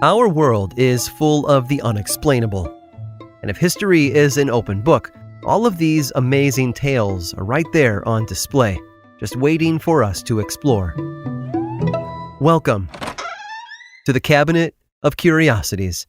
Our world is full of the unexplainable. And if history is an open book, all of these amazing tales are right there on display, just waiting for us to explore. Welcome to the Cabinet of Curiosities.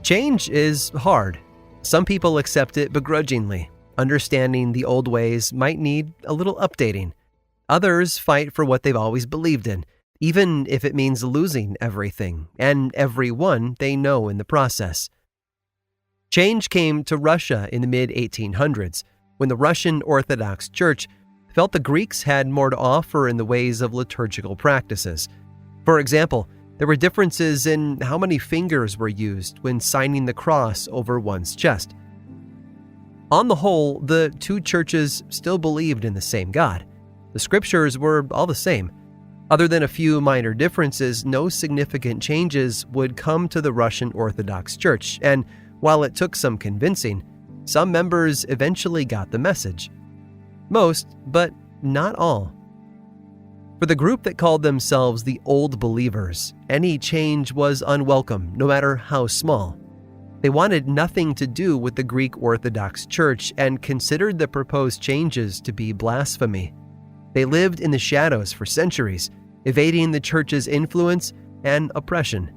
Change is hard. Some people accept it begrudgingly. Understanding the old ways might need a little updating. Others fight for what they've always believed in, even if it means losing everything and everyone they know in the process. Change came to Russia in the mid-1800s, when the Russian Orthodox Church felt the Greeks had more to offer in the ways of liturgical practices. For example, there were differences in how many fingers were used when signing the cross over one's chest. On the whole, the two churches still believed in the same God. The scriptures were all the same. Other than a few minor differences, no significant changes would come to the Russian Orthodox Church, and while it took some convincing, some members eventually got the message. Most, but not all. For the group that called themselves the Old Believers, any change was unwelcome, no matter how small. They wanted nothing to do with the Greek Orthodox Church and considered the proposed changes to be blasphemy. They lived in the shadows for centuries, evading the church's influence and oppression.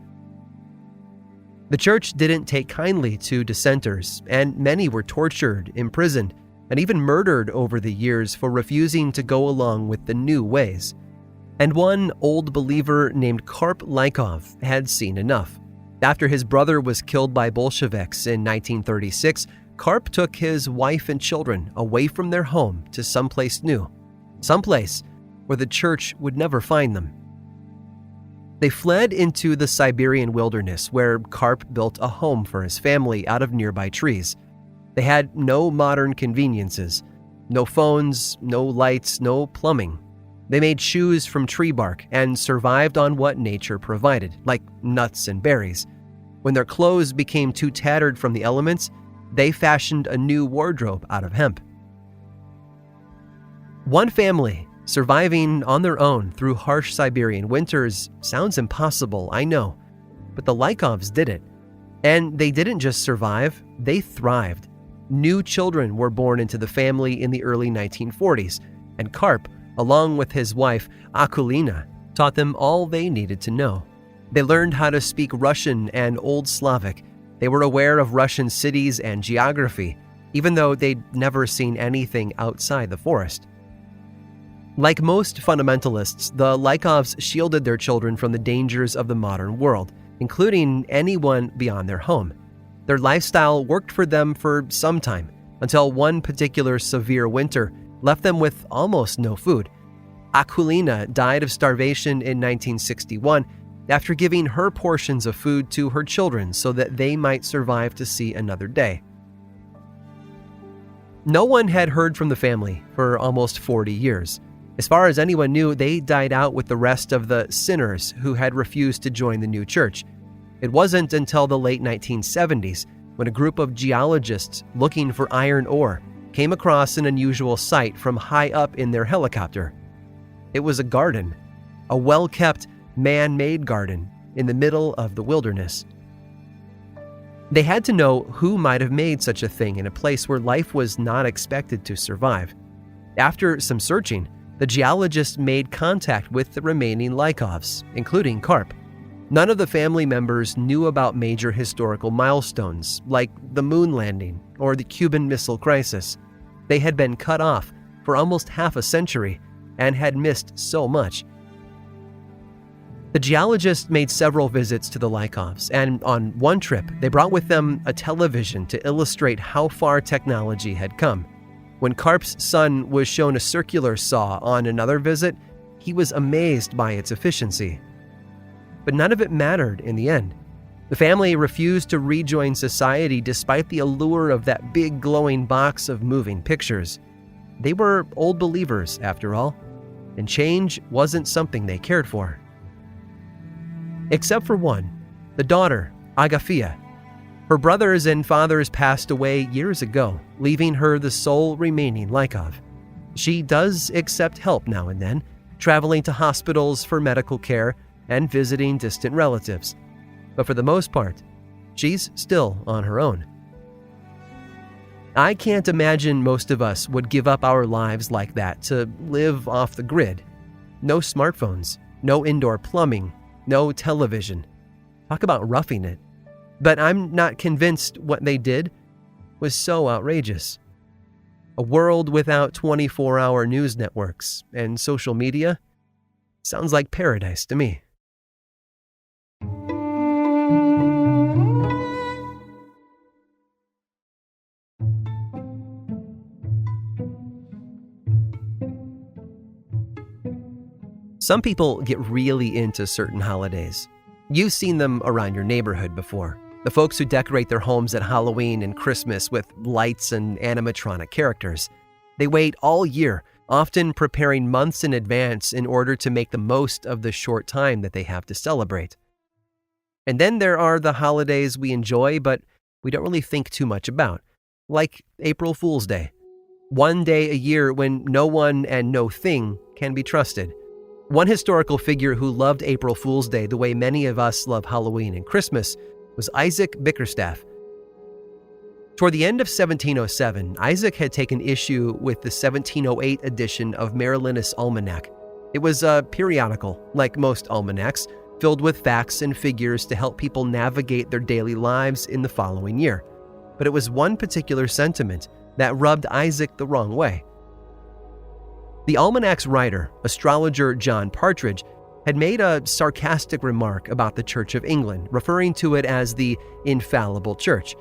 The church didn't take kindly to dissenters, and many were tortured, imprisoned, and even murdered over the years for refusing to go along with the new ways. And one old believer named Karp Lykov had seen enough. After his brother was killed by Bolsheviks in 1936, Karp took his wife and children away from their home to someplace new, someplace where the church would never find them. They fled into the Siberian wilderness, where Karp built a home for his family out of nearby trees. They had no modern conveniences, no phones, no lights, no plumbing. They made shoes from tree bark and survived on what nature provided, like nuts and berries. When their clothes became too tattered from the elements, they fashioned a new wardrobe out of hemp. One family surviving on their own through harsh Siberian winters sounds impossible, I know, but the Lykovs did it. And they didn't just survive, they thrived. New children were born into the family in the early 1940s, and Karp, along with his wife, Akulina, taught them all they needed to know. They learned how to speak Russian and Old Slavic. They were aware of Russian cities and geography, even though they'd never seen anything outside the forest. Like most fundamentalists, the Lykovs shielded their children from the dangers of the modern world, including anyone beyond their home. Their lifestyle worked for them for some time, until one particular severe winter left them with almost no food. Akulina died of starvation in 1961 after giving her portions of food to her children so that they might survive to see another day. No one had heard from the family for almost 40 years. As far as anyone knew, they died out with the rest of the sinners who had refused to join the new church. It wasn't until the late 1970s when a group of geologists looking for iron ore came across an unusual sight from high up in their helicopter. It was a garden, a well-kept, man-made garden in the middle of the wilderness. They had to know who might have made such a thing in a place where life was not expected to survive. After some searching, the geologists made contact with the remaining Lykovs, including Karp. None of the family members knew about major historical milestones, like the moon landing or the Cuban Missile Crisis. They had been cut off for almost half a century and had missed so much. The geologists made several visits to the Lykovs, and on one trip, they brought with them a television to illustrate how far technology had come. When Karp's son was shown a circular saw on another visit, he was amazed by its efficiency. But none of it mattered in the end. The family refused to rejoin society despite the allure of that big glowing box of moving pictures. They were old believers, after all, and change wasn't something they cared for. Except for one, the daughter, Agafia. Her brothers and fathers passed away years ago, leaving her the sole remaining Lykov. She does accept help now and then, traveling to hospitals for medical care and visiting distant relatives. But for the most part, she's still on her own. I can't imagine most of us would give up our lives like that to live off the grid. No smartphones, no indoor plumbing, no television. Talk about roughing it. But I'm not convinced what they did was so outrageous. A world without 24-hour news networks and social media sounds like paradise to me. Some people get really into certain holidays. You've seen them around your neighborhood before. The folks who decorate their homes at Halloween and Christmas with lights and animatronic characters. They wait all year, often preparing months in advance in order to make the most of the short time that they have to celebrate. And then there are the holidays we enjoy, but we don't really think too much about, like April Fool's Day. One day a year when no one and no thing can be trusted. One historical figure who loved April Fool's Day the way many of us love Halloween and Christmas was Isaac Bickerstaff. Toward the end of 1707, Isaac had taken issue with the 1708 edition of Marianus Almanac. It was a periodical, like most almanacs, filled with facts and figures to help people navigate their daily lives in the following year. But it was one particular sentiment that rubbed Isaac the wrong way. The almanac's writer, astrologer John Partridge, had made a sarcastic remark about the Church of England, referring to it as the infallible church.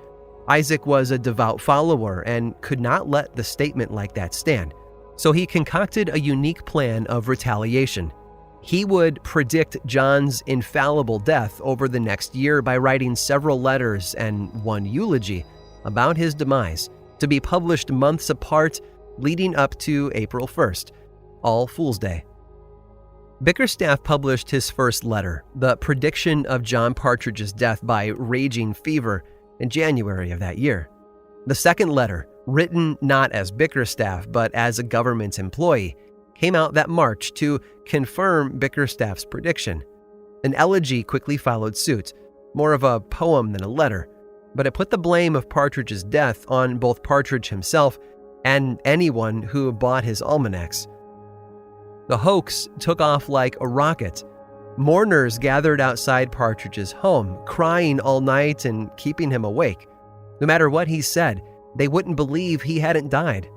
Isaac was a devout follower and could not let the statement like that stand, so he concocted a unique plan of retaliation. He would predict John's infallible death over the next year by writing several letters and one eulogy about his demise, to be published months apart leading up to April 1st, All Fool's Day. Bickerstaff published his first letter, the prediction of John Partridge's death by raging fever, in January of that year. The second letter, written not as Bickerstaff but as a government employee, came out that March to confirm Bickerstaff's prediction. An elegy quickly followed suit, more of a poem than a letter, but it put the blame of Partridge's death on both Partridge himself and anyone who bought his almanacs. The hoax took off like a rocket. Mourners gathered outside Partridge's home, crying all night and keeping him awake. No matter what he said, they wouldn't believe he hadn't died.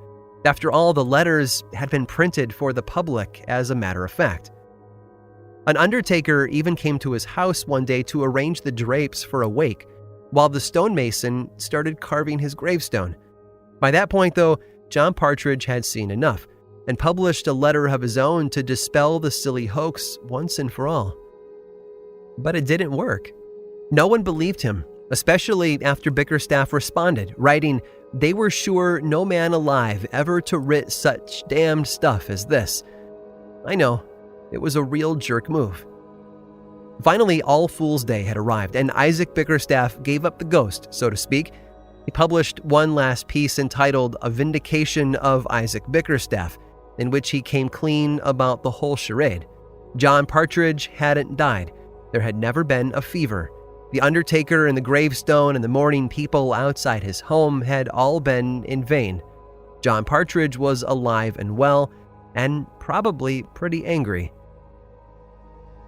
After all, the letters had been printed for the public as a matter of fact. An undertaker even came to his house one day to arrange the drapes for a wake, while the stonemason started carving his gravestone. By that point, though, John Partridge had seen enough and published a letter of his own to dispel the silly hoax once and for all. But it didn't work. No one believed him, especially after Bickerstaff responded, writing, "They were sure no man alive ever to writ such damned stuff as this." I know, it was a real jerk move. Finally, All Fool's Day had arrived, and Isaac Bickerstaff gave up the ghost, so to speak. He published one last piece entitled A Vindication of Isaac Bickerstaff, in which he came clean about the whole charade. John Partridge hadn't died. There had never been a fever. The undertaker and the gravestone and the mourning people outside his home had all been in vain. John Partridge was alive and well, and probably pretty angry.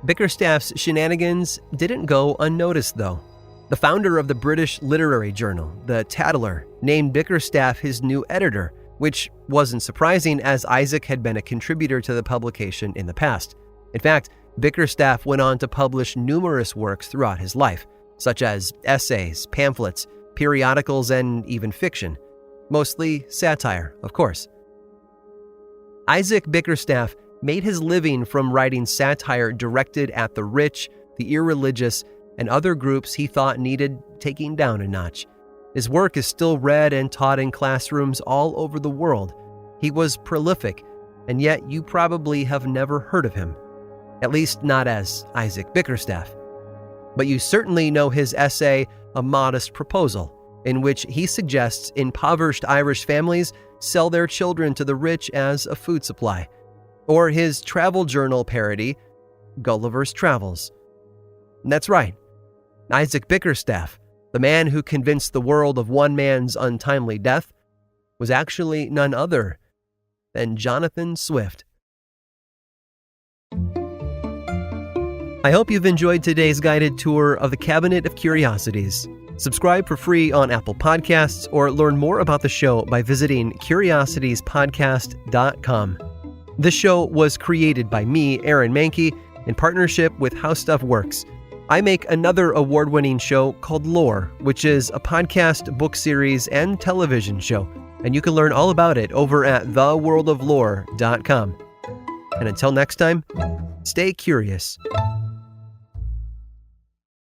Bickerstaff's shenanigans didn't go unnoticed, though. The founder of the British literary journal, The Tatler, named Bickerstaff his new editor, which wasn't surprising as Isaac had been a contributor to the publication in the past. In fact, Bickerstaff went on to publish numerous works throughout his life, such as essays, pamphlets, periodicals, and even fiction. Mostly satire, of course. Isaac Bickerstaff made his living from writing satire directed at the rich, the irreligious, and other groups he thought needed taking down a notch. His work is still read and taught in classrooms all over the world. He was prolific, and yet you probably have never heard of him. At least not as Isaac Bickerstaff. But you certainly know his essay, A Modest Proposal. in which he suggests impoverished Irish families sell their children to the rich as a food supply, or his travel journal parody, Gulliver's Travels. And that's right, Isaac Bickerstaff, the man who convinced the world of one man's untimely death, was actually none other than Jonathan Swift. I hope you've enjoyed today's guided tour of the Cabinet of Curiosities. Subscribe for free on Apple Podcasts or learn more about the show by visiting curiositiespodcast.com. This show was created by me, Aaron Mahnke, in partnership with How Stuff Works. I make another award-winning show called Lore, which is a podcast, book series, and television show, and you can learn all about it over at theworldoflore.com. And until next time, stay curious.